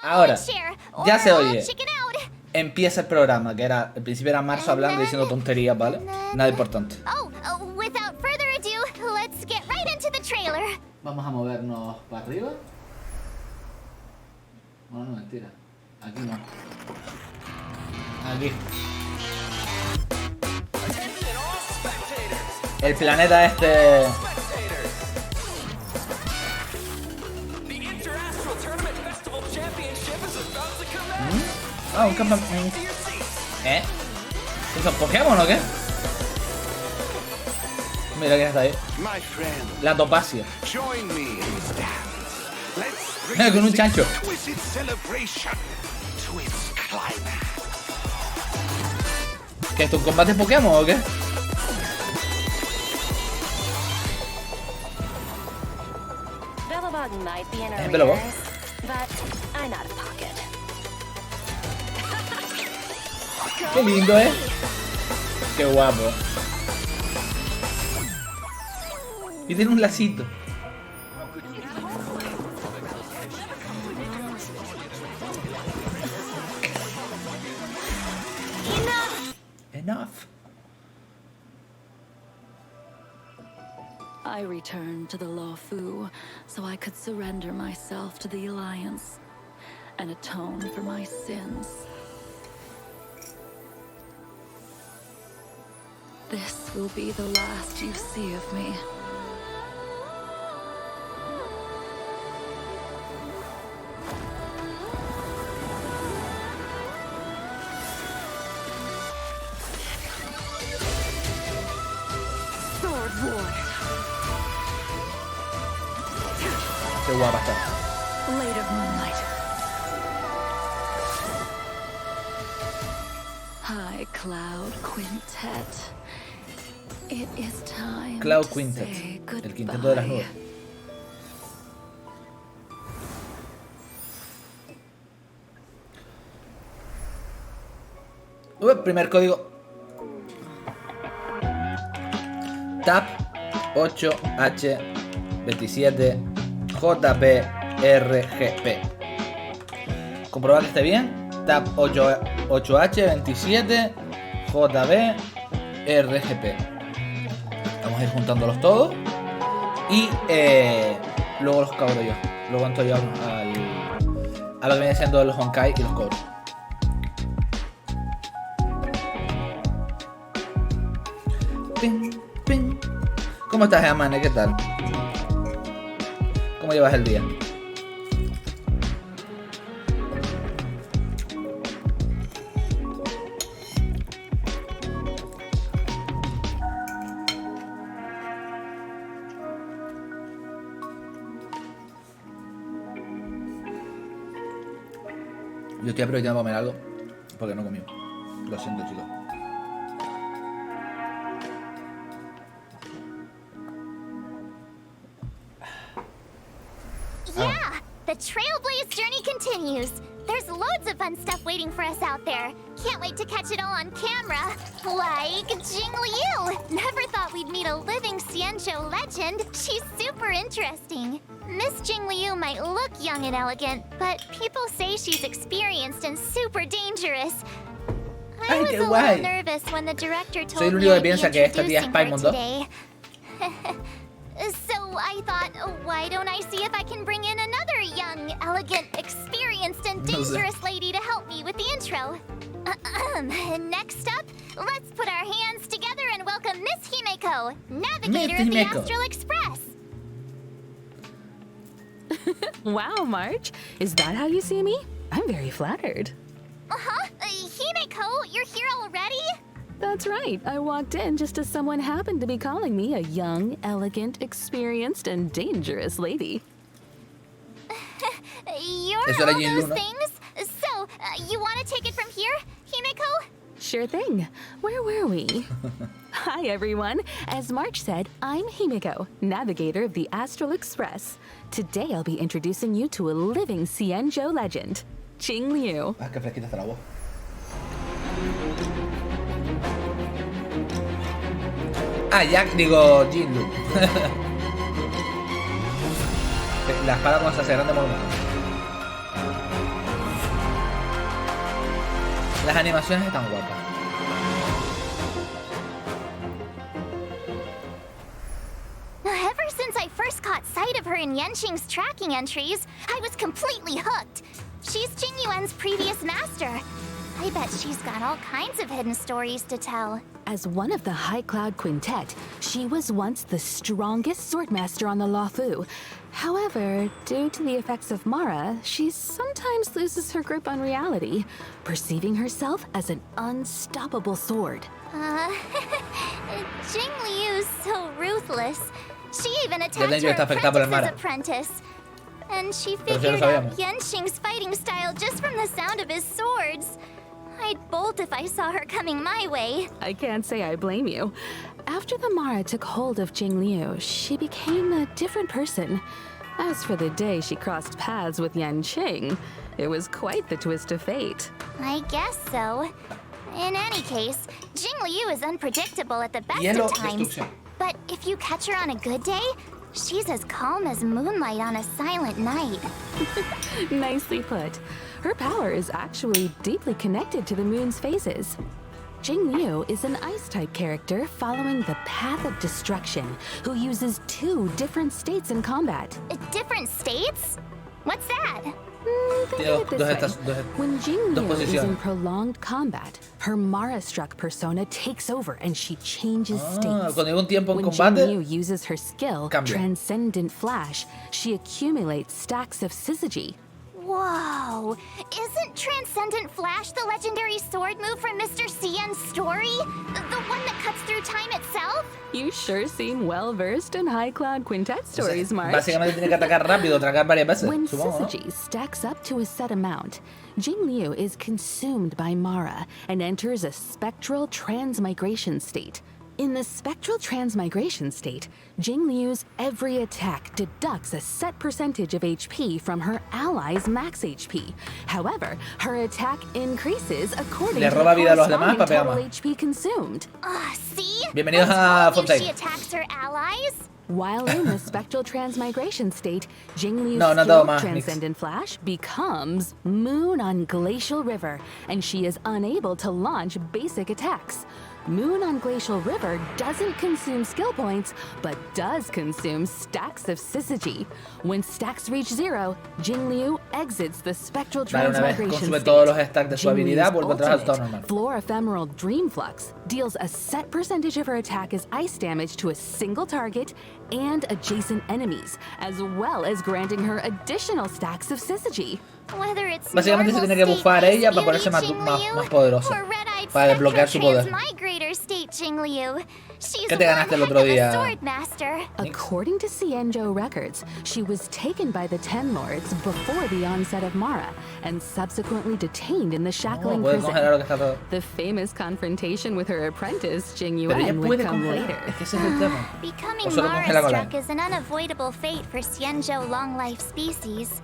Ahora, ya se oye. Empieza el programa, que era, al principio era Marzo hablando y diciendo tonterías, ¿vale? Nada importante. Vamos a movernos para arriba. No, no, mentira. Aquí no. Aquí. El planeta este... Ah, un campamento. ¿Eh? ¿Son Pokémon o qué? Mira quién está ahí. La topacia. Mira, con un chancho. ¿Qué es un combate Pokémon o qué? ¿Es Belobog? Qué lindo, ¿eh? Qué guapo. Y tiene un lacito. Enough. I returned to the Lawfu so I could surrender myself to the Alliance and atone for my sins. This will be the last you see of me. Qué guapa está. Blade of Moonlight. High Cloud Quintet. It is time Cloud to Quintet, say el quinteto de las nubes. Primer código. TAP 8H27 JPRGP. Comprobar que esté bien. TAP 8H27 JBRGP. Vamos a ir juntándolos todos. Y luego los cabro yo. Luego entro yo a lo que viene siendo los Honkai y los cobros. Pin, pin. ¿Cómo estás, Amane? ¿Qué tal? ¿Cómo llevas el día? Yo estoy aprovechando para comer algo porque no he comido. Lo siento, chicos. Yeah, the Trailblaze journey continues. There's loads of fun stuff waiting for us out there. Can't wait to catch it all on camera. Like Jing Liu. Never thought we'd meet a living Xianzhou legend. She's super interesting. Miss Jing Liu might look young and elegant, but people say she's experienced and super dangerous. I was a little nervous when the director told me I'd be introducing her today. So I thought, why don't I see if I can bring in another young, elegant, experienced, and dangerous lady to help me with the intro. Next up, let's put our hands together and welcome Miss Himeko, navigator of the Astral Express. Wow, March. Is that how you see me? I'm very flattered. Himeko, you're here already? That's right. I walked in just as someone happened to be calling me a young, elegant, experienced, and dangerous lady. You're all those things? So, you want to take it from here, Himeko? Sure thing. Where were we? Hi, everyone. As March said, I'm Himeko, navigator of the Astral Express. Today, I'll be introducing you to a living Xianzhou legend, Jing Liu. Ah, qué fresquita está la voz. Ah, Jack, digo, Jindu. La espada cuando se hace grande mola. animaciones están guapas. Ever since I first caught sight of her in Yenqing's tracking entries, I was completely hooked. She's Jing Yuan's previous master. I bet she's got all kinds of hidden stories to tell. As one of the High Cloud Quintet, she was once the strongest swordmaster on the Luofu. However, due to the effects of Mara, she sometimes loses her grip on reality, perceiving herself as an unstoppable sword. Jing Liu's so ruthless. She even Ya attacked tengo her esta afectada por el apprentice's Mara. apprentice. And she Pero si lo figured out sabíamos. Yenqing's fighting style just from the sound of his swords. I'd bolt if I saw her coming my way. I can't say I blame you. After the Mara took hold of Jing Liu, she became a different person. As for the day she crossed paths with Yanqing, it was quite the twist of fate. I guess so. In any case, Jing Liu is unpredictable at the best Hielo, of times. destrucción. But if you catch her on a good day, she's as calm as moonlight on a silent night. Nicely put. Her power is actually deeply connected to the moon's phases. Jing Liu is an ice-type character following the path of destruction, who uses 2 different states in combat. Different states? What's that? Think Tío, of it this way. When Jing dos Liu is in posiciones. prolonged combat, her Mara-struck persona takes over and she changes states. Cuando llega un tiempo en When Jing Liu combate, uses her skill, cambia. Transcendent Flash, she accumulates stacks of syzygy. Whoa! Isn't Transcendent Flash the legendary sword move from Mr. Cien's story? The one that cuts through time itself? You sure seem well-versed in High Cloud Quintet o sea, stories, March. básicamente tiene que atacar rápido, tragar varias veces, When supongo, ¿no? syzygy stacks up to a set amount, Jing Liu is consumed by Mara and enters a spectral transmigration state. In the spectral transmigration state, Jing Liu's every attack deducts a set percentage of HP from her ally's max HP. However, her attack increases according Le to roba the vida a los demás corresponding para pegar total más. HP consumed. See? Bienvenidos I a told you Fontaine. she attacks her allies? While in the spectral transmigration state, Jing Liu's No, no skill, todo más, Transcendent Flash, becomes Moon on Glacial River, and she is unable to launch basic attacks. Moon on Glacial River doesn't consume skill points, but does consume stacks of syzygy. When stacks reach 0, Jing Liu exits the spectral Vale, una vez transmigration consume state. todos los stacks de su Jing habilidad, Liu's vuelve atrás al estado ultimate, normal. Floor Ephemeral Dream Flux, deals a set percentage of her attack as ice damage to a single target and adjacent enemies, as well as granting her additional stacks of syzygy. Whether it's Básicamente se normal tiene que state bufar Ice ella para Beauty ponerse más, Jing más, Liu, más poderosa, or Red-Eyed para desbloquear su Spectral poder. Transmigrator state Jing Liu. She's ¿Qué te ganaste el one otro heck of a día? sword master. According to Cienjo records, she was taken by the Ten Lords before the onset of Mara, and subsequently detained in the No, shackling puede congelar lo que prison. está todo. The famous confrontation with her apprentice, Jing Pero ella Yuan, would puede come congelar. later. Es que ese es el tema. Becoming O solo congela con la- Mara-struck is an unavoidable fate for Xianzhou long-life species.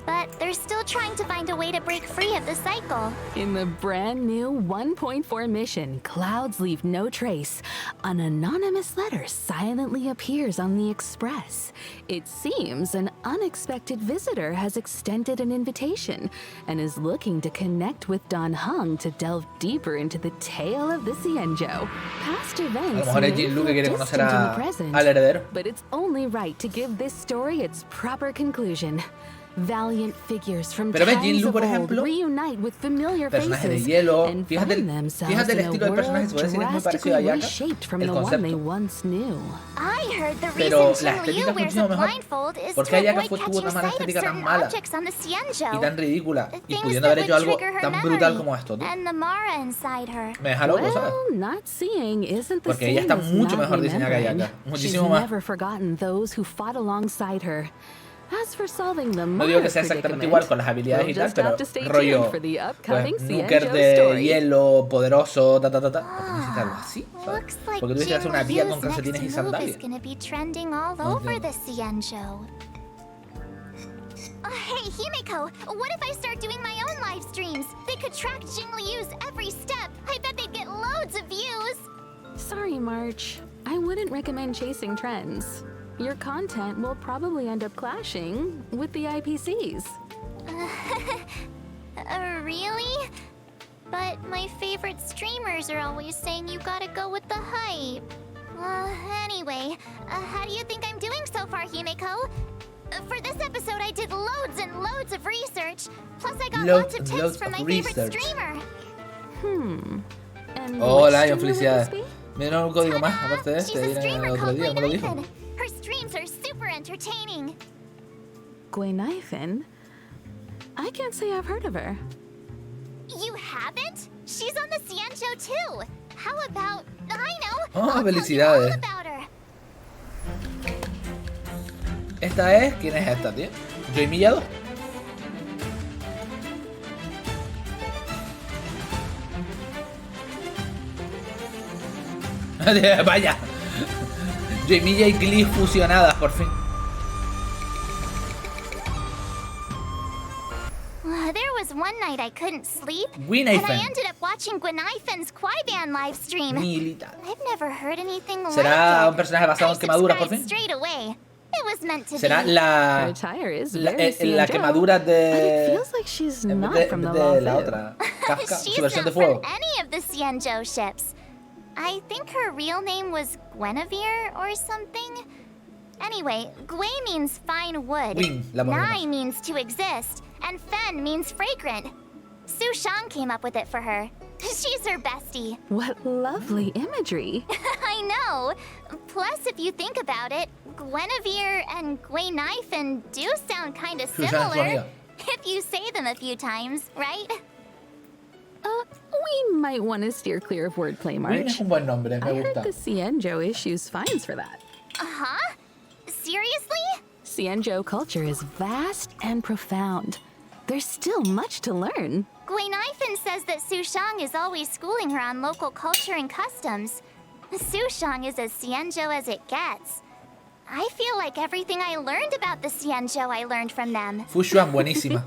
But they're still trying to find a way to break free of the cycle. In the brand new 1.4 mission, Clouds Leave No Trace, an anonymous letter silently appears on the Express. It seems an unexpected visitor has extended an invitation and is looking to connect with Dan Heng to delve deeper into the tale of the Xianzhou. Past A lo events mejor may es Jin Lu que feel quiere conocer distant in the a, present, al heredero. but it's only right to give this story its proper conclusion. Valiant figures from Pero ves, times Jin Lu, of por old ejemplo, reunite with familiar personaje de faces hielo. and Fíjate, find themselves fíjate el in a estilo del personaje, se puede decir que es muy world parecido a drastically Ayaka. reshaped from El the one they concepto. once knew. I heard the Pero reason la Jing estética Liu wears a funciona mejor. blindfold is ¿Por to qué Ayaka avoid tuvo catching una mala sight of estética tan certain mala objects on the Xianzhou. y tan ridícula? Y Things pudiendo that haber hecho would algo trigger her tan memory brutal como esto, tú. and the Mara inside her. Me deja loco, ¿sabes? Well, not seeing isn't the Porque ella same está as mucho not mejor diseñada que remembering. Ayaka. She's Muchísimo más. never forgotten those who fought alongside her. As for solving the No digo que Mara sea exactamente predicament, igual con las habilidades we'll y tal, just pero have to stay rollo, tuned for the upcoming pues, Nuker Xianzhou de story. hielo, poderoso, ta ta ta ta. ¿Por qué necesitas algo así? ¿sabes? Looks like Porque tú dices hacer una tía con Jing Liu's calcetines y next move is sandalias. gonna be trending all No over entiendo. the Xianzhou. Hey, Himeko, what if I start doing my own live streams? They could track Jing Liu's every step. I bet they'd get loads of views. Sorry, March. I wouldn't recommend chasing trends. Your content will probably end up clashing with the IPCs. Really? But my favorite streamers are always saying you gotta go with the hype. Anyway, how do you think I'm doing so far, Himeko? For this episode, I did loads and loads of research. Plus, I got lots of tips from my favorite streamer. And Oh, which Lion, streamer would this felicidades. be? Me dieron un código más, aparte de She's este, a viene streamer otro called día, me lo dijo. Gwynaifen. Her streams are super entertaining. Gwynaifen? I can't say I've heard of her. You haven't? She's on the Ciencho too. How about, I know, Oh, I'll tell you all felicidades. about her. Esta es... ¿Quién es esta, tío? ¿Joy Millado? Vaya. Joy Milla y Glee fusionadas, por fin. There was one night I couldn't sleep, Gwynaifen. and I ended up watching Gwynaifen's Quaiban live stream. Milita. I've never heard anything like ¿Será it. un personaje basado en quemaduras, por subscribed fin? straight away. It was meant to ¿Será be. la... Her attire is la, very la Cienjo, quemadura but it de... feels like she's En not vez from the de la Law otra. Kafka, She's su versión not de fuego. from any of the Cienjo ships. I think her real name was Guinevere or something. Anyway, Gui means fine wood. Gwyn, la morena. Nai means to exist, and Fen means fragrant. Su Shang came up with it for her. She's her bestie. What lovely imagery. I know. Plus, if you think about it, Guinevere and Gwynaifen do sound kind of Su Shang, su similar. amiga. If you say them a few times, right? We might want to steer clear of wordplay, Gwyn es March. un buen nombre, I me heard gusta. the Cienjo issues fines for that. Huh? Seriously? Cienjo culture is vast and profound. There's still much to learn. Gwynaifen says that Su Shang is always schooling her on local culture and customs. Su Shang is as Cienjo as it gets. I feel like everything I learned about the Cienjo I learned from them. Fushuan, buenísima.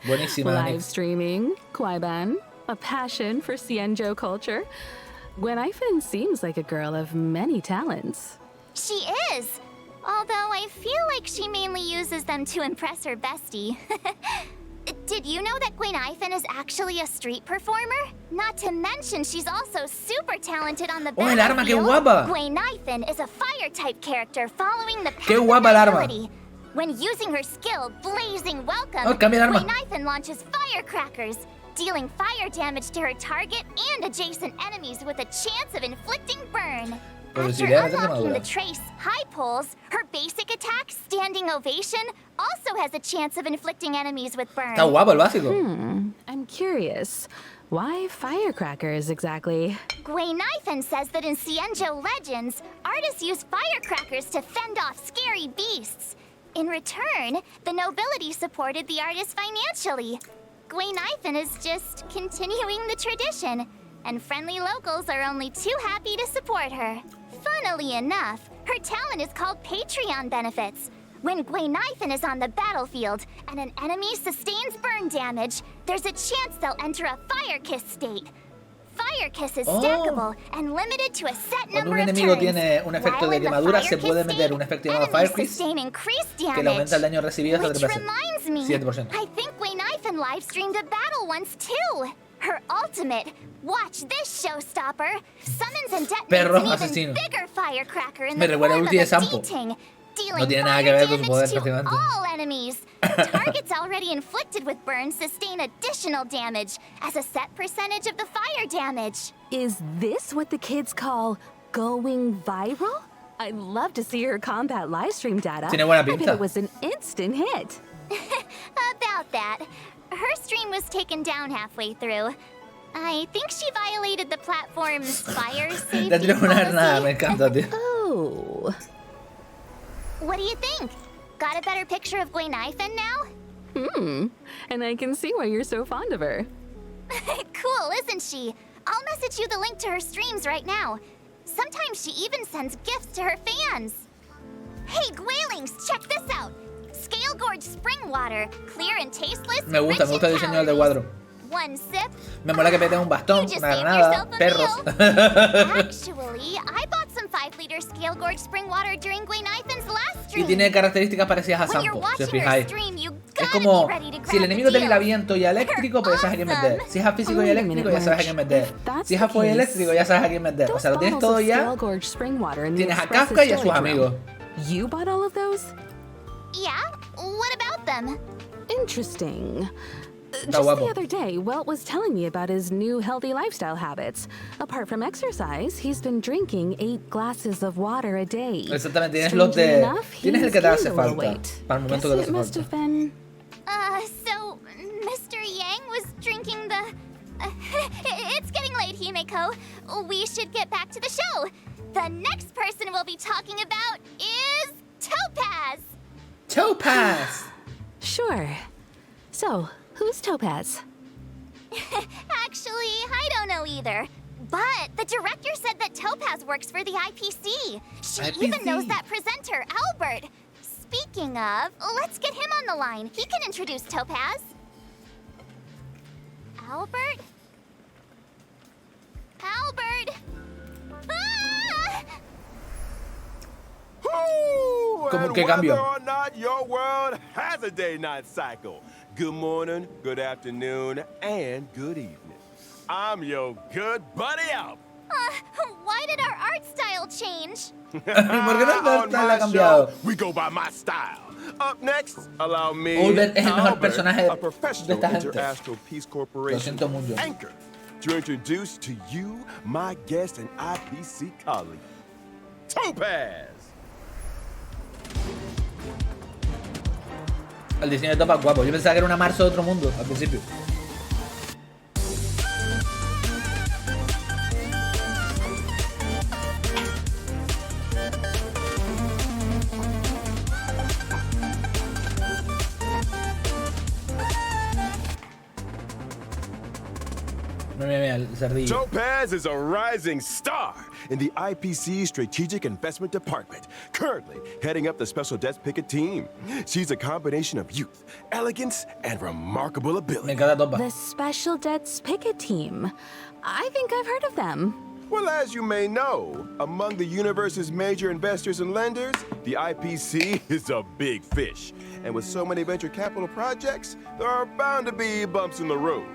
Buenísima, Dani. Live streaming, Quaiban, a passion for Cienjo culture. Gwynaifen seems like a girl of many talents. She is. Although I feel like she mainly uses them to impress her bestie. Did you know that Gwynaifen is actually a street performer? Not to mention she's also super talented on the Oh, el arma, qué battlefield. guapa. Gwynaifen is a fire-type character following the path Qué of guapa el arma. ability. When using her skill, Blazing Welcome, Oh, cambia el arma. Gwynaifen launches firecrackers, dealing fire damage to her target and adjacent enemies with a chance of inflicting burn. Pues After si le da unlocking quemadura. the Trace High Pulse, her basic attack, Standing Ovation, also has a chance of inflicting enemies with burn. Está guapo el básico. I'm curious, why firecrackers exactly? Gwynaifen says that in Cienjo legends, artists use firecrackers to fend off scary beasts. In return, the nobility supported the artists financially. Gwynaifen is just continuing the tradition, and friendly locals are only too happy to support her. Funnily enough, her talent is called Patreon benefits. When Gwynaifen is on the battlefield and an enemy sustains burn damage, there's a chance they'll enter a Fire Kiss state. Fire Kiss is Oh. stackable and limited to a set Cuando number un of enemigo turns. tiene un efecto While de in the quemadura, Fire se Kiss puede meter state, un efecto llamado enemies Fire Kiss sustain increased que le damage. aumenta el daño recibido hasta Which 3 veces. reminds me, 7%. I think Gwynaifen live streamed a battle once too. Her ultimate, watch this showstopper, summons and detonates Perro an even asesino. bigger firecracker in Me the recuerda form a of ulti a de Sampo. D-Ting, dealing No tiene nada fire que ver con su damage poder, to prácticamente. all enemies. Targets already inflicted with burns sustain additional damage as a set percentage of the fire damage. Is this what the kids call going viral? I'd love to see her combat livestream data. Tiene buena I bet pinta. it was an instant hit. About that. Her stream was taken down halfway through. I think she violated the platform's fire La safety tiro una granada, me policy. encanta, tío. Oh. What do you think? Got a better picture of Gwynaifen now? And I can see why you're so fond of her. Cool, isn't she? I'll message you the link to her streams right now. Sometimes she even sends gifts to her fans. Hey, Gwylings, check this out. Scale Gorge Spring Water, clear and tasteless. Me gusta rich in el diseño del calories. cuadro. One sip. Me mola que meten un bastón, You just una saved granada, yourself a perros. meal. Actually, I bought some 5-liter Scale Gorge Spring Water during Gwynaifen's last Y stream. tiene características parecidas a When you're Sampo, si os watching her fijáis. stream, you Es como si el enemigo te tira viento y eléctrico, pues ya sabes a quién meter. Si es a físico y eléctrico, ya sabes a quién meter. Si es a fuego y eléctrico, ya sabes a quién meter. O sea, lo tienes todo ya. Tienes a Kafka y a sus amigos. You bought all of those? Yeah? What about them? Interesting. Está Just guapo. the other day, Welt was telling me about his new healthy lifestyle habits. Apart from exercise, he's been drinking 8 glasses of water a day. Exactamente, tienes los de. Strangely enough, Tienes el he's que te hace gained a little falta. weight. Para el momento Guess que te it hace must falta. have been... So, Mr. Yang was drinking the... it's getting late, Himeko. We should get back to the show. The next person we'll be talking about is Topaz. Topaz. Sure. So, who's Topaz? Actually, I don't know either. But the director said that Topaz works for the IPC. She even IPC. knows that presenter, Albert. Speaking of, let's get him on the line. He can introduce Topaz. Albert? Albert! Ah! ¿Cómo que cambio? Whether or not your world has a day-night cycle. Good morning, good afternoon, and good evening. I'm your good buddy Albert. Why did our art style change? ¿Por qué no On la ha my cambiado? show, we go by my style. Up next, allow me, Albert es el mejor Albert, personaje a de professional esta gente. Interastral Peace Lo Corporation siento mucho. anchor, to introduce to you my guest and IPC colleague, Topaz. El diseño de Topaz guapo. Yo pensaba que era una Marzo de otro mundo al principio. Mira, el cerdillo. Topaz is a rising star in the IPC Strategic Investment Department, currently heading up the Special Debts Picket team. She's a combination of youth, elegance, and remarkable Me ability. encanta Topaz. The Special Debts Picket Team. I think I've heard of them. Well, as you may know, among the universe's major investors and lenders, the IPC is a big fish. And with so many venture capital projects, there are bound to be bumps in the road.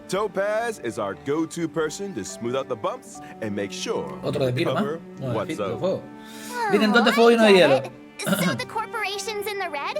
Topaz is our go-to person to smooth out the bumps and make sure Otro de we piro, cover ¿no? No, de what's fuego. up. Vienen dos de fuego y uno de hielo. So the corporation's in the red?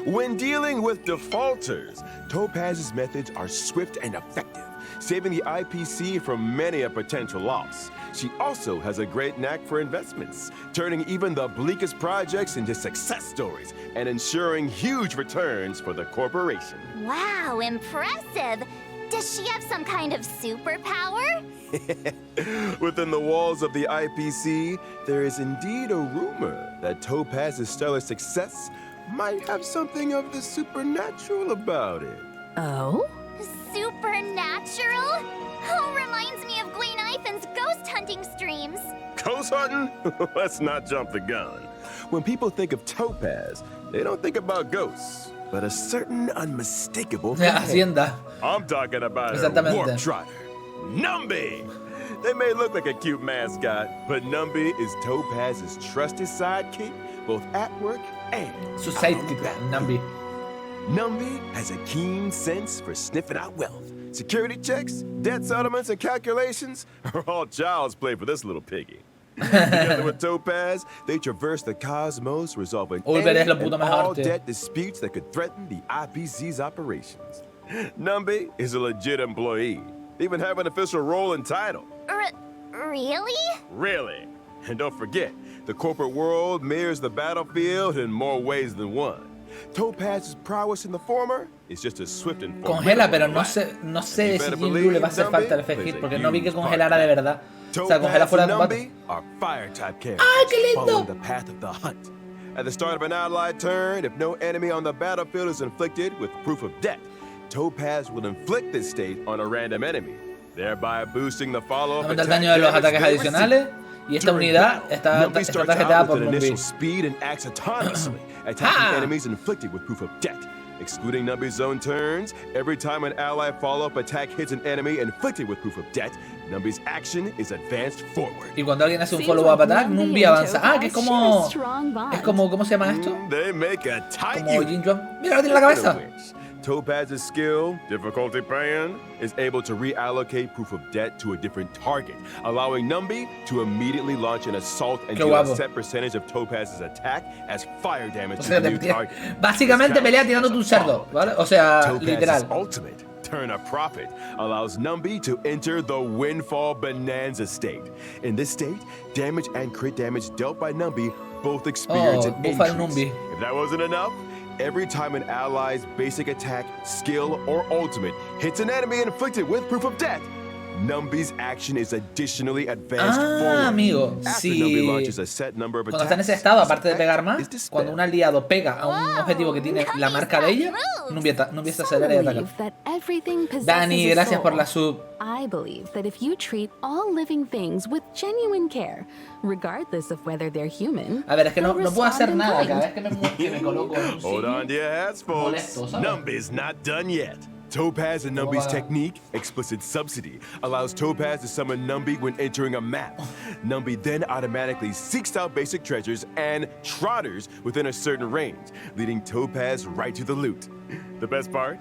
When dealing with defaulters, Topaz's methods are swift and effective, saving the IPC from many a potential loss. She also has a great knack for investments, turning even the bleakest projects into success stories and ensuring huge returns for the corporation. Wow, impressive. Does she have some kind of superpower? Within the walls of the IPC, there is indeed a rumor that Topaz's stellar success might have something of the supernatural about it. Oh? Supernatural? Oh, reminds me of Gwen Ivan's ghost hunting streams. Ghost hunting? Let's not jump the gun. When people think of Topaz, they don't think about ghosts, but a certain unmistakable Hacienda. I'm talking about her Exactamente. warp trotter, Numby. They may look like a cute mascot, but Numby is Topaz's trusted sidekick, both at work and Su out on the sidekick, back. Nambi. Numby has a keen sense for sniffing out wealth. Security checks, debt settlements, and calculations are all child's play for this little piggy. Together with Topaz, they traverse the cosmos, resolving Olvides any lo puto and mejor, all tío. debt disputes that could threaten the IPC's operations. Numby is a legit employee. They even have an official role and title. Really? Really. And don't forget, the corporate world mirrors the battlefield in more ways than one. Topaz's prowess in the former is just as swift and Congela, pero no formidable sé si You Jin better Blue le believe va a hacer Numby falta el plays FX a porque no vi que huge congelara de verdad. O sea, congela Topaz fuera and de combate. Numby are fire-type characters, ¡Ah, qué lindo! following the path of the hunt. At the start of an allied turn, if no enemy on the battlefield is inflicted with proof of debt, Topaz will inflict this state on a random enemy, thereby boosting the follow-up Aumenta el attack daño de los damage ataques they receive. adicionales y esta During unidad battle, está Numby starts tarjetada out por with an Numbi. initial speed and acts autonomously, attacking Ha! enemies inflicted with proof of debt. Excluding Numby's own turns, every time an ally follow-up attack hits an enemy inflicted with proof of debt, Numbi's action is advanced forward. Y cuando alguien hace un Seems follow-up like attack, Numbi Numbi and avanza. Ah, que es Topaz como... share a strong bond. Es como... ¿Cómo se llama esto? They make a tight Como unit. Jin Juan. Mira, tiene la cabeza. Topaz's skill, difficulty pan, is able to reallocate proof of debt to a different target, allowing Numbi to immediately launch an assault and Qué deal a guapo. set percentage of Topaz's attack as fire damage O to sea, the new target. básicamente pelea tirándote un cerdo, ¿vale? O sea, Topaz's literal. ultimate, Turn a Profit, allows Numbi to enter the Windfall Bonanza state. In this state, damage and crit damage dealt by Numbi both experience an bufa el increase. Numbi. If that wasn't enough, every time an ally's basic attack, skill, or ultimate hits an enemy inflicted with proof of death, Numbi's action is additionally advanced forward. Amigo, After si Numbi launches a set number of cuando está en ese attacks, estado, his aparte de pegar effect más, is dispelled. cuando un aliado pega a un objetivo que tiene la marca de ella, Numbi se acelera y ataca. believe that everything possesses Dani, a gracias por soul. la sub. I believe that if you treat all living things with genuine care, regardless of whether they're human, A ver, es que no they'll puedo hacer respond in nada kind. cada vez que me coloco en un Hold on sitio. to your hats, folks. Molesto, ¿sabes? Numbi's not done yet. Topaz and Numbi's va? technique, Explicit Subsidy, allows Topaz to summon Numbi when entering a map. Numbi then automatically seeks out basic treasures and trotters within a certain range, leading Topaz right to the loot. The best part?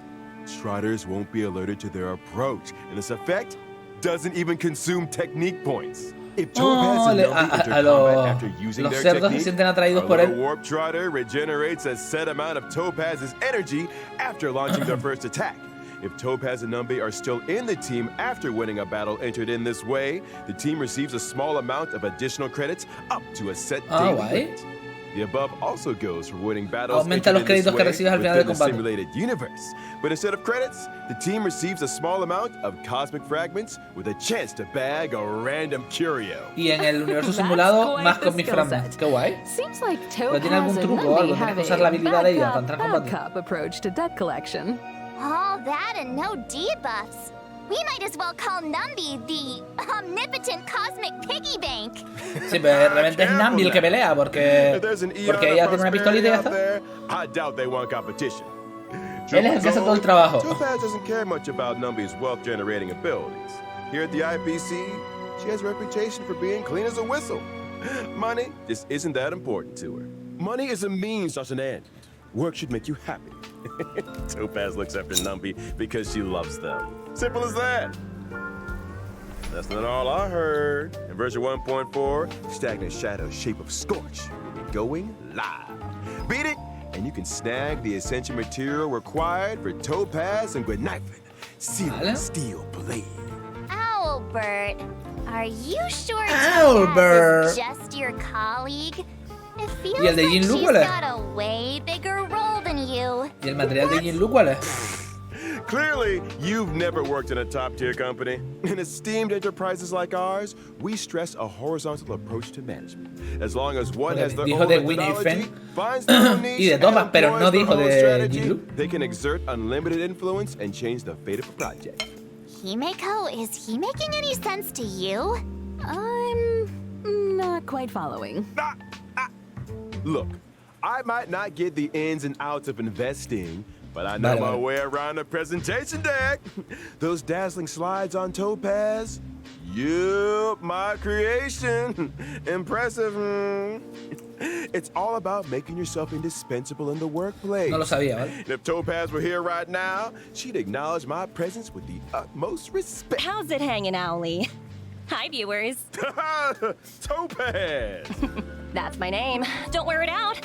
Trotters won't be alerted to their approach, and this effect doesn't even consume technique points. If Topaz and Numbi enter combat after using los their cerdos se technique, sienten atraídos our por little él. Warp Trotter regenerates a set amount of Topaz's energy after launching their first attack. If Topaz and Numbi are still in the team after winning a battle entered in this way, the team receives a small amount of additional credits up to a set daily guay. limit. The above also goes for winning battles Aumenta entered los in this créditos que way recibes al final del within the combate. simulated universe. But instead of credits, the team receives a small amount of cosmic fragments with a chance to bag a random curio. Y en el universo That's simulado, quite más the con mis skill fragments. set. Qué guay. Seems like Pero tiene algún Topaz and truco o algo, Numbi tienes que have usar la a habilidad de ella para entrar en combate. backup approach to debt collection. All that and no debuffs. We might as well call Numbi the omnipotent cosmic piggy bank. Sí, pero realmente es Numbi el que pelea, If porque there's an eon ella of tiene una pistolita y ya prosperity out está. there, I doubt they want competition. Él es el que hace todo el trabajo. Topaz doesn't care much about Numbi's wealth-generating abilities. Here at the IPC, she has a reputation for being clean as a whistle. Money just isn't that important to her. Money is a means, not an end. Work should make you happy. Topaz looks after Numbi because she loves them. Simple as that. That's not all I heard. In version 1.4, Stagnant Shadow's Shape of Scorch will be going live. Beat it, and you can snag the essential material required for Topaz and Gwenifin. Vale. Steel Blade. Albert, are you sure Albert. Topaz is just your colleague? It feels ¿Y el de like Jin Lu she's cuál es? got a way bigger role than you. ¿Y el material de Jin Lu cuál es? Clearly, you've never worked in a top-tier company. In esteemed enterprises like ours, we stress a horizontal approach to management. As long as one has their Dijo own de Winnie methodology, Fen finds their own niche, y de and Thomas, pero no employs their dijo own de strategy, Jin Lu. they can exert unlimited influence and change the fate of a project. Himeko, is he making any sense to you? I'm not quite following. Look, I might not get the ins and outs of investing, but I know Vale, my vale. way around a presentation deck. Those dazzling slides on Topaz. Yup, my creation. Impressive. It's all about making yourself indispensable in the workplace. No lo sabía, ¿vale? And if Topaz were here right now, she'd acknowledge my presence with the utmost respect. How's it hanging, Owly? Hi, viewers. Topaz! That's my name. Don't wear it out.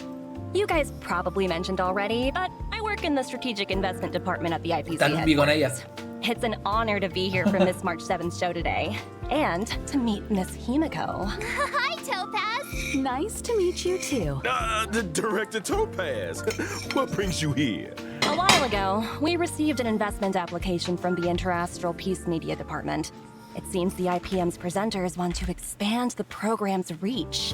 You guys probably mentioned already, but I work in the strategic investment department at the IPC Está Numbi con ella. headquarters. It's an honor to be here for Miss March 7's show today, and to meet Miss Himeko. Hi, Topaz. Nice to meet you too. The Director Topaz, what brings you here? A while ago, we received an investment application from the Interastral Peace Media Department. It seems the IPM's presenters want to expand the program's reach.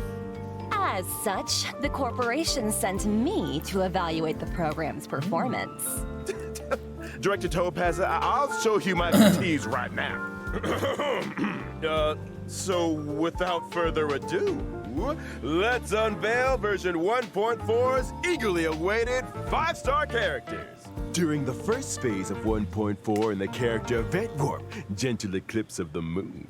As such, the corporation sent me to evaluate the program's performance. Director Topaz, I'll show you my expertise right now. So without further ado, let's unveil version 1.4's eagerly awaited 5-star characters. During the first phase of 1.4 in the character Event Warp, Gentle Eclipse of the Moon,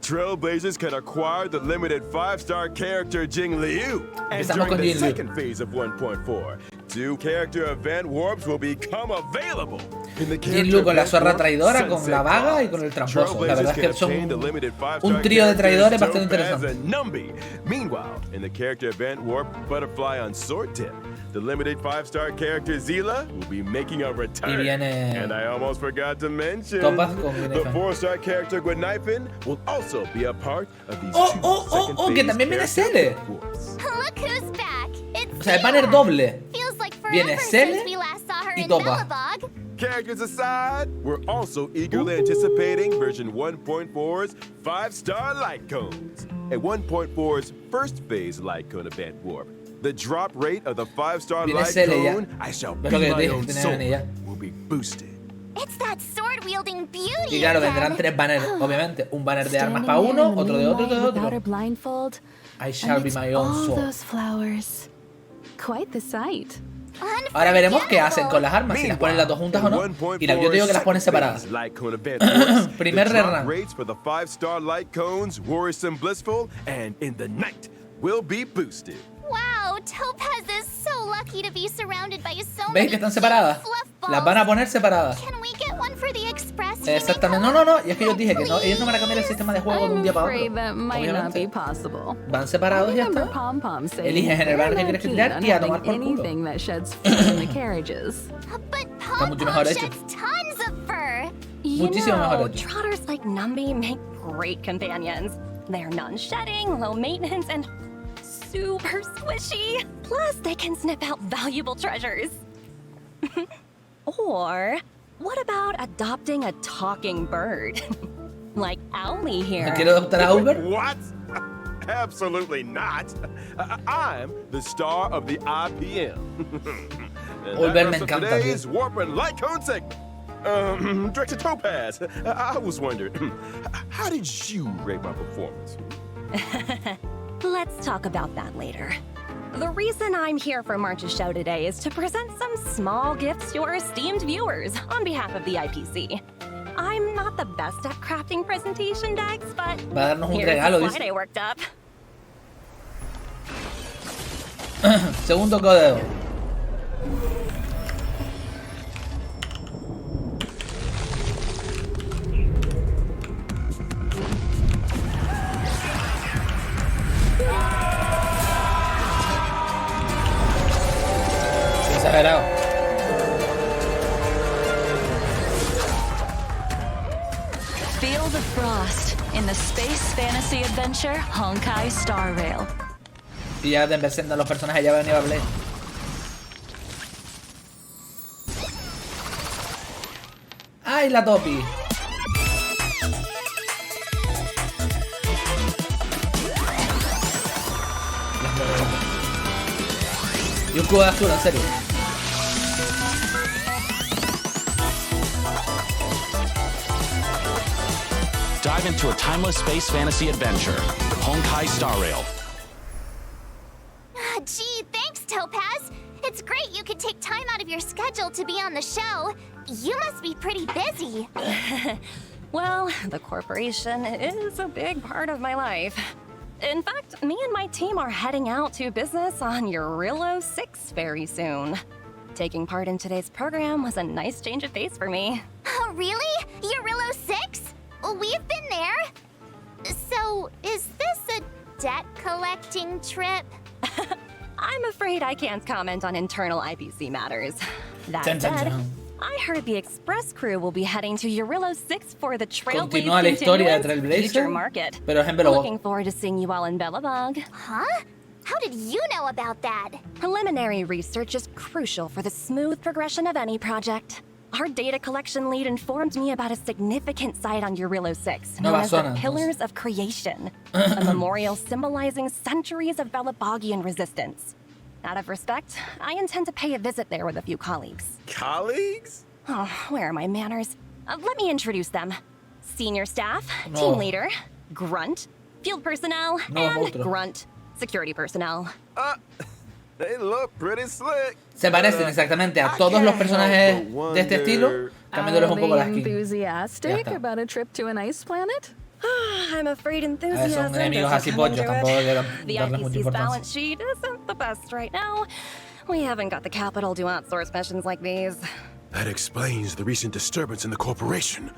Trailblazers can acquire the limited 5-star character Jing Liu. And Empezamos during con the Jing Liu. second phase of 1.4, 2 character Event Warps will become available. In the Jing Liu con la Event zorra Warp, traidora, con Sunset la vaga y Claws, con el tramposo. La verdad es que Trailblazers son can obtain the limited 5-star un trío de traidores characters bastante Topaz interesante. and Numby. Meanwhile, in the character Event Warp Butterfly on Sword Tip, the limited 5-star character Zila will be making a return. Y viene And I almost forgot to mention, Topaz con the Guinefan. 4-star character Gwenipin will also be a part of these Oh, two oh, oh, second oh, que phase también viene character Cele. Warps. Look who's back. It's O sea, el banner doble. Feels like Viene forever Cele since we last saw her y in Topa. Belobog. Characters aside, we're also eagerly anticipating version 1.4's 5-star light cones. At 1.4's first phase light cone event warp, the drop rate of the 5-star Viene light Cele ya. cone, I shall be Ves lo que my dije, own tiene que soul, venir ya. will be boosted. It's that sword-wielding beauty Y claro, again. vendrán 3 banners, obviamente. Un banner de armas Standing para uno, there in the otro de otro, moonlight otro de without her otro. blindfold. I shall be amidst my own all soul. those flowers. Quite the sight. Ahora veremos qué hacen con las armas, si las ponen las dos juntas o no. Y yo te digo que las ponen separadas. Primer rerun. Rates for the 5-star light cones, worrisome blissful, and in the night will be boosted. Wow, Topaz is so lucky to be surrounded by so ¿Veis many que están separadas? fluff balls. Las van a poner separadas. Can we get one for the Express? Exactamente. No, no, no. Y es que yo dije que no, ellos no van a cambiar el sistema de juego de un I'm día para afraid otro. that might not be Obviamente. possible. Van separados y ya Remember está. Pom Pom saying Eliges en el banner que quieres they're tirar not y a keen on tomar por having culo. anything that sheds fur in the carriages. But Está Pom mucho Pom mejor hecho. sheds tons of fur. You Muchísimo know, mejor hecho. trotters like Numby make great companions. They're non-shedding, low maintenance, and super squishy. Plus, they can snip out valuable treasures. Or, what about adopting a talking bird? Like Owlie here. ¿Quiero adoptar a Uber? What? Absolutely not. I'm the star of the IPM. And Uber that me was encanta, today's tío. Warp and Light Cone segment. Director Topaz, I was wondering, how did you rate my performance? Let's talk about that later. The reason I'm here for March's show today is to present some small gifts to our esteemed viewers on behalf of the IPC. I'm not the best at crafting presentation decks, but Va a darnos un here's regalo, the dice. slide I worked up. Segundo código. Exagerado. Feel the frost in the space fantasy adventure Honkai Star Rail. Y ya te presentan los personajes, ya venía a Blade. ¡Ay, la Topi! Y un cubo de azul, en serio. Dive into a timeless space fantasy adventure, Honkai Star Rail. Gee, thanks, Topaz. It's great you could take time out of your schedule to be on the show. You must be pretty busy. Well, the corporation is a big part of my life. In fact, me and my team are heading out to business on Eurillo 6 very soon. Taking part in today's program was a nice change of pace for me. Oh, really? Eurillo 6? We've been there. So, is this a debt collecting trip? I'm afraid I can't comment on internal IPC matters. That Dun, dun, said, dun. I heard the Express crew will be heading to Eurillo 6 for the Continúa la historia de Trailblaze future Trailblazer, market. pero es en Belobog. Looking forward to seeing you all in Belobog. Huh? How did you know about that? Preliminary research is crucial for the smooth progression of any project. Our data collection lead informed me about a significant site on Eurillo 6, known Nueva as the zona, Pillars of Creation, a memorial symbolizing centuries of Belobogian resistance. Out of respect, I intend to pay a visit there with a few colleagues. Colleagues? Oh, where are my manners? Let me introduce them. Senior staff, No. team leader, grunt, field personnel, No, and otro. grunt, security personnel. They look pretty slick. Se parecen exactamente a todos los personajes de este estilo, cambiándoles un poco la skin. Enthusiastic Ya está. about a trip to an ice planet? I'm afraid A ver, enthusiasm son enemigos doesn't así come pollos, into it. tampoco quiero The darles mucha IPC's importancia. balance sheet isn't the best right now. We haven't got the capital to outsource missions like these. That explains the recent disturbance in the corporation.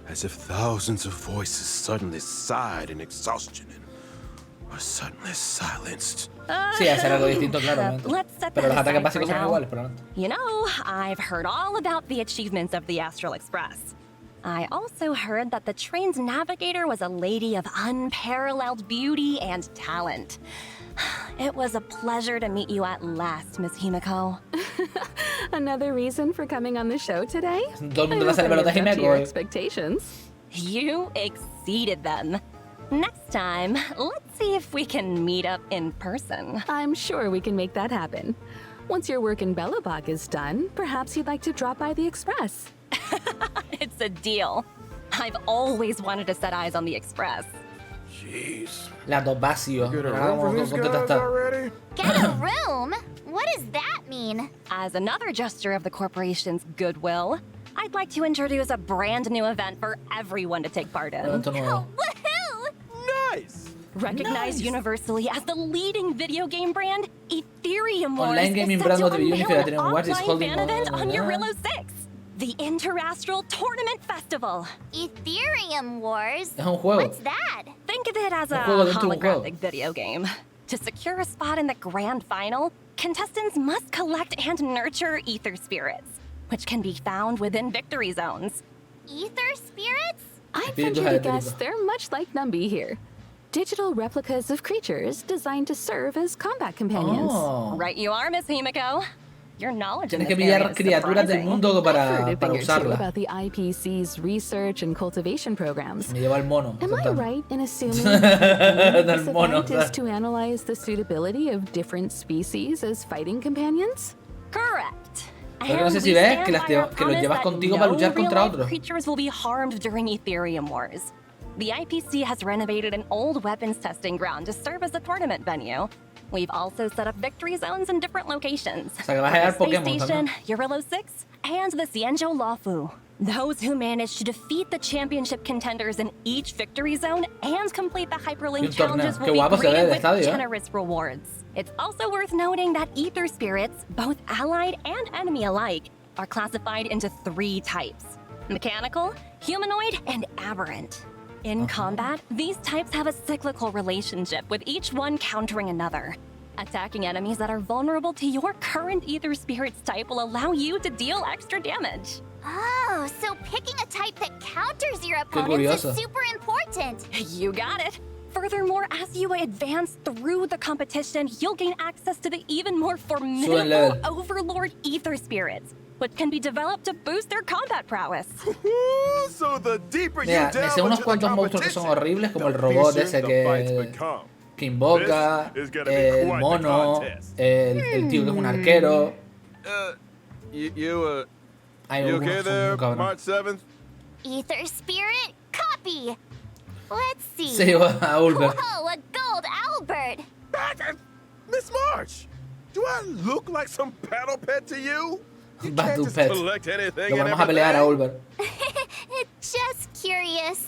As if thousands of voices suddenly sighed in exhaustion and were suddenly silenced. Sí, hacer algo distinto, claramente. Let's set Pero that los ataques aside básicos for son now. iguales, probablemente. You know, I've heard all about the achievements of the Astral Express. I also heard that the train's navigator was a lady of unparalleled beauty and talent. It was a pleasure to meet you at last, Miss Himiko. Another reason for coming on the show today? Todo el mundo le I hace hope la pelota a I lived up to your Himeko. expectations. You exceeded them. Next time, let's see if we can meet up in person. I'm sure we can make that happen. Once your work in Bellabog is done, perhaps you'd like to drop by the Express. It's a deal. I've always wanted to set eyes on the Express. Jeez. Lato vacío. Get a Mira room for cómo these contenta guys está. already? Get a room? What does that mean? As another gesture of the corporation's goodwill, I'd like to introduce a brand new event for everyone to take part in. Evento nuevo. Woohoo! Nice. Recognized universally as the leading video game brand, Ethereum Wars Online gaming is set brand to of the video unveil game an Ethereum Wars is offline holding fan event on on- Eurillo 6, the Interastral Tournament Festival. Ethereum Wars? Es un juego. What's that? Think of it as a juego dentro de un juego. holographic video game. To secure a spot in the grand final, contestants must collect and nurture ether spirits, which can be found within victory zones. Ether spirits? I Espíritus venture to guess eléctricos. they're much like Numby here. Digital replicas of creatures designed to serve as combat companions. Oh. Right you are, Miss Himiko. Your knowledge in Tienes que this area pillar is criaturas del surprising. mundo I've heard para a thing or two usarlas. about the IPC's research and cultivation programs. Me lleva el mono. Am I contando. right in assuming that Del this mono. event is to analyze the suitability of different species as fighting companions? Correct. Porque no sé And si we ves stand que las by our que los promise llevas that contigo para no luchar contra real-life otros. creatures will be harmed during Ethereum Wars. The IPC has renovated an old weapons testing ground to serve as a tournament venue. We've also set up victory zones in different locations. O sea, que vas a hallar The Space Pokémon Station, también. Eurillo 6, and the Xianzhou Luofu. Those who manage to defeat the championship contenders in each victory zone and complete the Y un hyperlink torneo. challenges Qué will be guapo se ve greeted el with estadio, ¿eh? generous rewards. It's also worth noting that ether spirits, both allied and enemy alike, are classified into 3 types: mechanical, humanoid, and aberrant. In combat, these types have a cyclical relationship, with each one countering another. Attacking enemies that are vulnerable to your current ether spirit's type will allow you to deal extra damage. Oh, so picking a type that counters your opponents curioso. is super important. You got it. Furthermore, as you advance through the competition, you'll gain access to the even more formidable level. Overlord ether spirits, which can be developed to boost their combat prowess. So the deeper you Mira, me delve sé unos into the cuantos monstruos que son competition, horribles, como el the robot fiercer ese the fights que become. invoca, This is gonna be el quite the mono, contest. el tío que es un arquero. You Hay okay algunos que son there, un cabrón. March 7th? Ether spirit, copy. Let's see. Se lleva a Ulver. Whoa, a gold Albert. Miss March, do I look like some battle pet to you? You Va can't tu just pet. collect anything Lo and vamos a pelear a everything. Ulver. Just curious.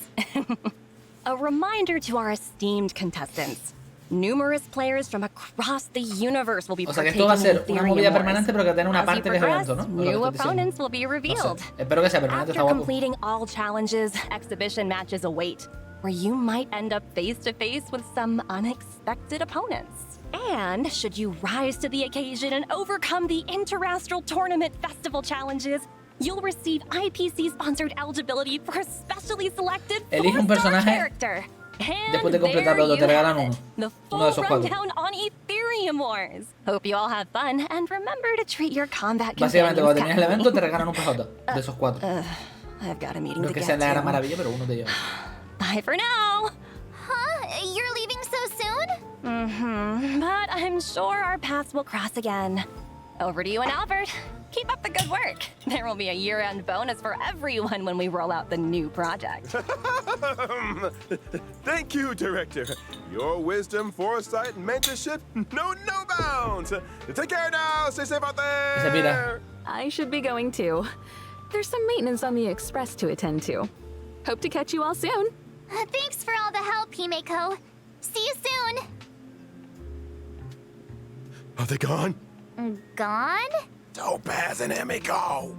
A reminder to our esteemed contestants. Numerous players from across the universe will be O sea que partaking esto va a ser in una Ethereum movida Wars. permanente, pero que tiene una As you parte que es progress, evento, ¿no? Es lo que new estoy diciendo. opponents will be revealed. No sé. Espero que sea permanente, After está guapo. completing all challenges, exhibition matches await, where you might end up face to face with some unexpected opponents. And should you rise to the occasion and overcome the Interastral Tournament Festival challenges, you'll receive IPC-sponsored eligibility for a specially selected Elige un 4-star personaje character. And después de completarlo, there te you regalan have uno. it, the Uno de full esos 4. rundown on Ethereum Wars. Hope you all have fun, and remember to treat your combat Básicamente, cuando companions terminas el evento, te kindly. regalan un PJ de esos 4. I've got a meeting No to es que get sea la gran to. maravilla, pero uno te lleva. Bye for now. Huh? You're leaving so soon? But I'm sure our paths will cross again. Over to you and Albert. Keep up the good work. There will be a year-end bonus for everyone when we roll out the new project. Thank you, Director. Your wisdom, foresight, and mentorship know no bounds. Take care now. Stay safe out Se mira. there. I should be going too. There's some maintenance on the Express to attend to. Hope to catch you all soon. Thanks for all the help, Himeko. See you soon. Are they gone? Gone? Topaz and Himeko.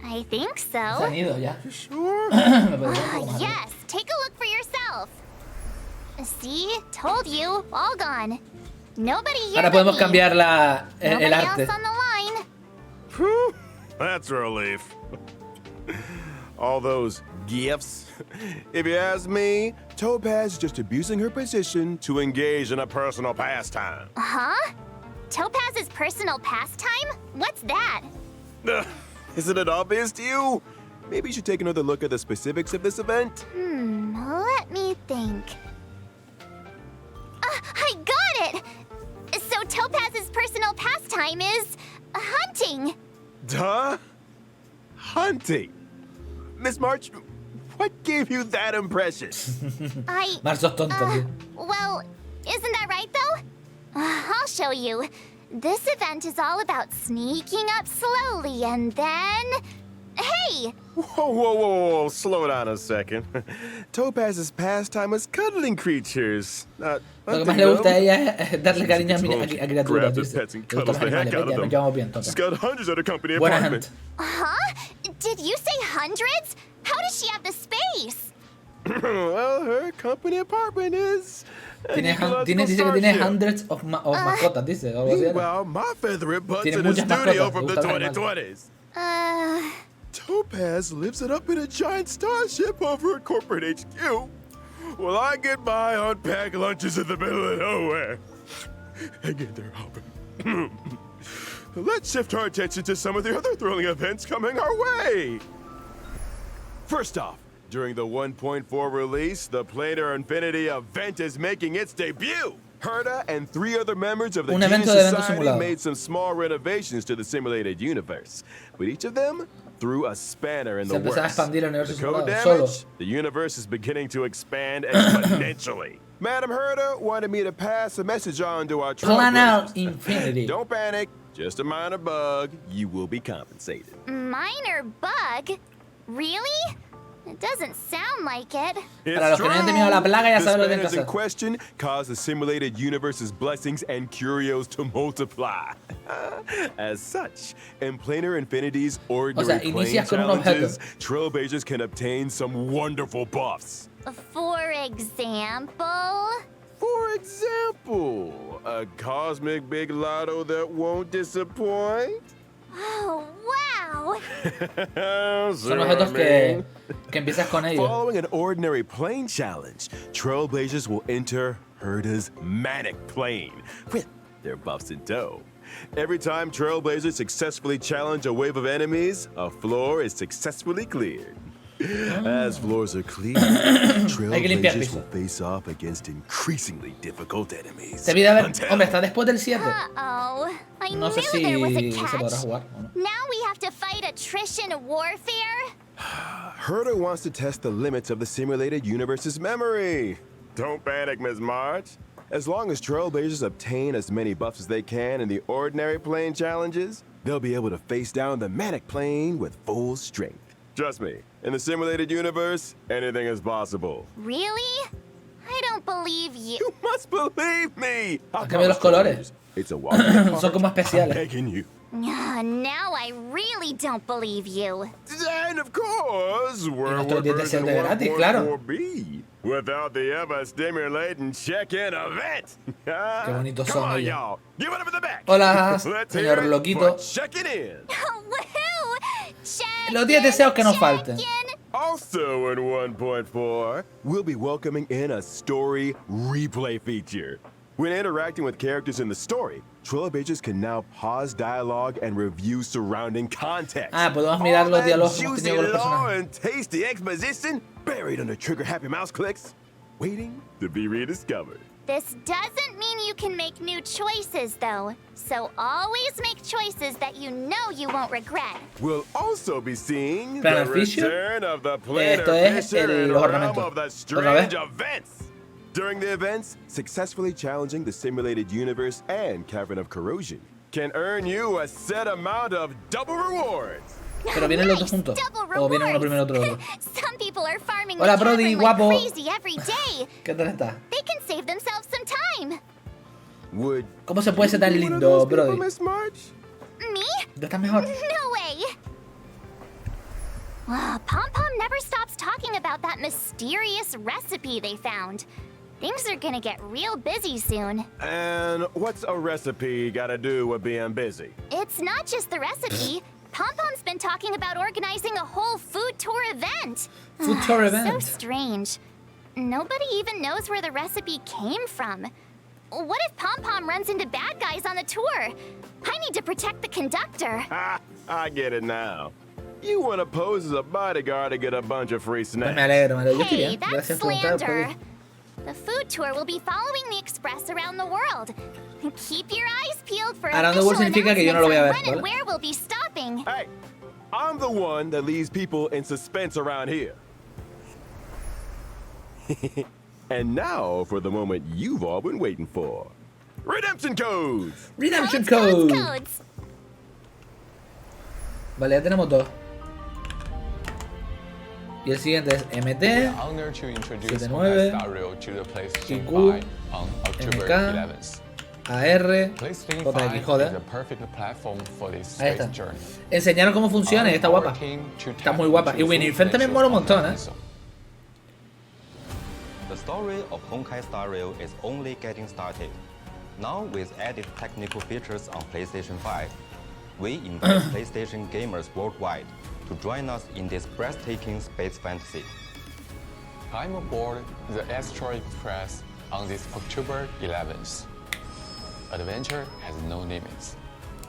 I think Se han so. ido ya. Sure. Me podría un poco más. Yes, take a look for yourself. See? Told you. All gone. Nobody here Ahora but podemos me. cambiar Nobody el arte. else on the line. Whew, that's a relief. All those gifts. If you ask me, Topaz is just abusing her position to engage in a personal pastime. Huh? Topaz's personal pastime? What's that? Isn't it obvious to you? Maybe you should take another look at the specifics of this event. Let me think. I got it! So Topaz's personal pastime is hunting. Duh? Hunting. Miss March, what gave you that impression? Mar, sos tonto, tío. Well, isn't that right though? I'll show you. This event is all about sneaking up slowly and then... Hey! Whoa, slow down a second. Topaz's pastime was cuddling creatures, not Lo que más hunting le gusta a them. ella es darle cariño a Grab criaturas. the Dice. pets and Le gustan cuddles los the heck animales. out of Vete, them. nos llevamos bien, She's Tota. got hundreds at her company Buena apartment. gente. Huh? Did you say hundreds? How does she have the space? Well, her company apartment is a Dice ecological que tiene starship. hundreds of mascotas, dice. O algo así era. Meanwhile, my feathered butts Tiene in a muchas studio mascotas, from le the gustan los animales. 2020s. Topaz lives it up in a giant starship over at corporate HQ. Well, I get by on packed lunches in the middle of nowhere. And get there hopping. Let's shift our attention to some of the other thrilling events coming our way. First off, during the 1.4 release, the Planar Infinity event is making its debut. Herta and 3 other members of the Un Genius evento de evento Society simulado. made some small renovations to the simulated universe, but each of them threw a spanner in Se the empezaba a works. expandir el universo The code simulado, solo. damage, the universe is beginning to expand exponentially. Madam Herta wanted me to pass a message on to our Planar trailblazers. Infinity. Don't panic, just a minor bug. You will be compensated. Minor bug? Really? It doesn't sound like it. Para los que no hayan tenido la plaga, ya The saben lo que tienen que spanners in hacer. question cause the simulated universe's blessings and curios to multiply. As such, in Planar Infinity's ordinary plane inicias con un challenges, objeto. trailblazers can obtain some wonderful buffs. For example... For example, a cosmic big lotto that won't disappoint. Oh, wow! Son objetos que empiezas con ellos. Following an ordinary plane challenge, trailblazers will enter Herta's manic plane with their buffs in tow. Every time trailblazers successfully challenge a wave of enemies, a floor is successfully cleared. As floors are cleared, Hay que limpiar trailblazers piso. will face off against increasingly difficult enemies. Debí de haber. Until- Hombre, está después del 7. Uh-oh. I No sé knew there was a si se podrá catch. jugar o no. Now we have to fight attrition warfare? Herta wants to test the limits of the simulated universe's memory. Don't panic, Ms. March. As long as trailblazers obtain as many buffs as they can in the ordinary plane challenges, they'll be able to face down the manic plane with full strength. Trust me, in the simulated universe, anything is possible. Really? I don't believe you. You must believe me! I Cambia los promise colores. It's a walk. Son como I'm especiales. begging you. Now I really don't believe you. And of course, where nuestro would 10 deseos version de gratis, claro. 1.4 be without the ever-stimulating check-in event? Qué bonitos Come son on, ellos. y'all. Give it up in the back. Hola, Let's señor hear it Loquito. for checking in. Woohoo! Check Los 10 deseos que nos falten. in. Also in 1.4, we'll be welcoming in a story replay feature. When interacting with characters in the story, trailblazers can now pause dialogue and review surrounding context. Ah, podemos mirar los All that diálogos que hemos juicy tenido con los lore personajes. and tasty exposition buried under trigger-happy mouse clicks, waiting to be rediscovered. This doesn't mean you can make new choices, though. So always make choices that you know you won't regret. We'll also be seeing Planar the Fisher. return of the Planar Esto es Fisher el- and los realm ornamentos. of the Otra strange vez. events. During the events, successfully challenging the simulated universe and Cavern of Corrosion can earn you a set amount of double rewards. Pero vienen los dos juntos. Double O vienen uno primero otro rewards. otro. Some people are farming Hola, the Brody, cavern like guapo. crazy every day. ¿Qué tal está? They can save themselves some time. Would ¿Cómo se puede ser tan you be one of lindo, those people, Brody? Miss March? Me? ¿Tú estás mejor? No way. Pom Pom never stops talking about that mysterious recipe they found. Things are gonna get real busy soon. And what's a recipe got to do with being busy? It's not just the recipe. Pom Pom's been talking about organizing a whole food tour event. Food tour So event. strange. Nobody even knows where the recipe came from. What if Pom Pom runs into bad guys on the tour? I need to protect the conductor. Ha! I get it now. You want to pose as a bodyguard to get a bunch of free Pues me snacks. alegro, me alegro. Yo estoy Hey, bien. that's Gracias por preguntar, slander. Brody. The food tour will be following the express around the world. Keep your eyes peeled for Around the official world significa que yo no lo voy a ver, announcements on when ¿vale? and where we'll be stopping. Hey, I'm the one that leaves people in suspense around here. And now for the moment you've all been waiting for. Redemption codes! Redemption Codes, Code. codes. Vale, ya tenemos dos. Y el siguiente es MT, Honor to introduce 79, Honkai Star Rail to the PlayStation IQ, 5 on October MK, 11th. AR, PlayStation JX, 5 is joder. the perfect platform for this Ahí space está. journey. Enseñaron cómo funciona y está guapa. Our team to Está tap muy guapa. into Y Winnie full Fan también mola un potential montón, of The story of Honkai Star Rail is only getting started. Now with added technical features on PlayStation 5, we invite PlayStation gamers worldwide to join us in this breathtaking space fantasy. Climb aboard the Astro Express on this October 11th. Adventure has no limits.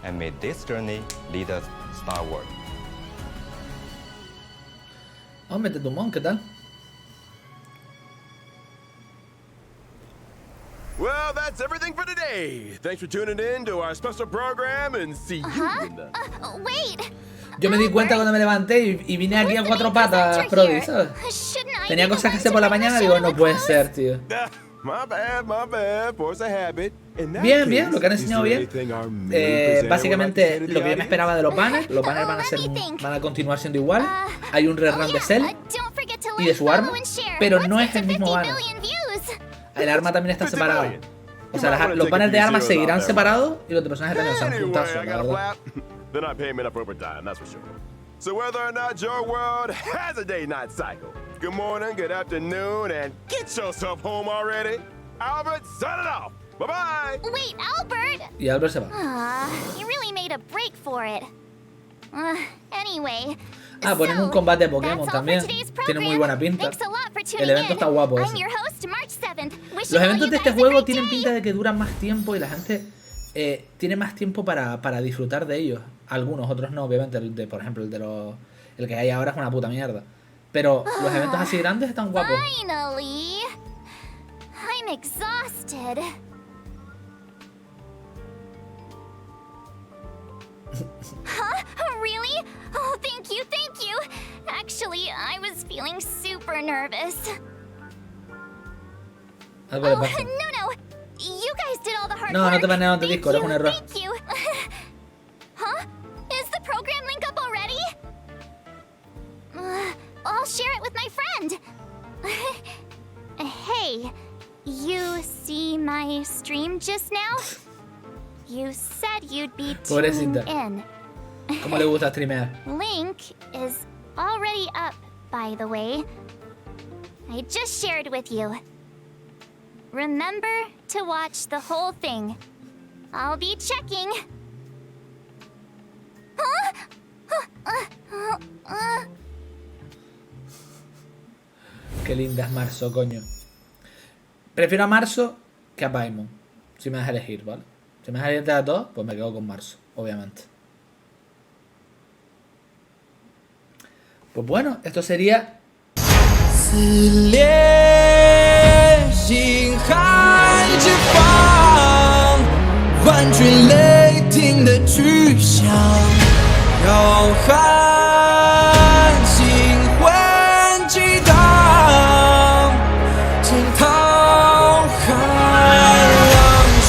And may this journey lead us starward. Oh, mete tu mon, ¿qué tal? Well, that's everything for today. Thanks for tuning in to our special program and see you in the... Wait. Yo me di cuenta cuando me levanté y vine aquí a cuatro patas, Brody, ¿sabes? Shouldn't I Tenía be the cosas que one hacer to por la bring mañana, the digo, show no to puede a ser, tío. My bad. Force a habit. In that Bien, bien, case, lo que han is enseñado there bien. anything our main presenter would like to say Básicamente to the lo que yo me audience? esperaba de los banners van a ser, let me think. van a continuar siendo igual. Hay un rerun de Cell Don't forget to y like, de su arma, follow and share. pero Let's no get es el to mismo 50 banner. billion views. El arma también está 50 separado. billion. O sea, You might wanna los take a banners de few armas zeros seguirán out there. separados y los de personajes también, o sea, un Anyway, puntazo, I la got a verdad. flap. They're not paying me enough overtime, that's for sure. So whether or not your world has a day-night cycle, good morning, good afternoon, and get yourself home already. Albert, sign it off. Bye-bye. Wait, Albert. Y Albert se va. You really made a break for it. Anyway. Ponen un so, combate de Pokémon that's all también. for today's Tiene muy program. buena pinta. Thanks a lot for tuning El evento in. está guapo I'm ese. your host, March 7th. Wishing Los all eventos you de este guys a juego great tienen day. pinta de que duran más tiempo y la gente tiene más tiempo para disfrutar de ellos. Algunos, otros no, obviamente. Por ejemplo, el que hay ahora es una puta mierda. Pero los eventos así grandes están guapos. Finally. I'm exhausted. Huh? Really? Oh, thank you. Actually, I was feeling super nervous. Algo le Oh, pasa. no. You guys did all the hard No, work. no te banearon tu Thank Discord, es you, un error. Thank you. Huh? Is the program link up already? I'll share it with my friend. Hey, you see my stream just now? You said you'd be tuning Pobrecita. in. ¿Cómo le gusta streamear? Link is already up, by the way. I just shared with you. Remember to watch the whole thing. I'll be checking. Qué linda es Marzo, coño. Prefiero a Marzo que a Paimon. Si me das a elegir, ¿vale? Si me das a elegir entre las dos, pues me quedo con Marzo, obviamente. Pues bueno, esto sería... Jin Hai 断句雷霆的去向，要害。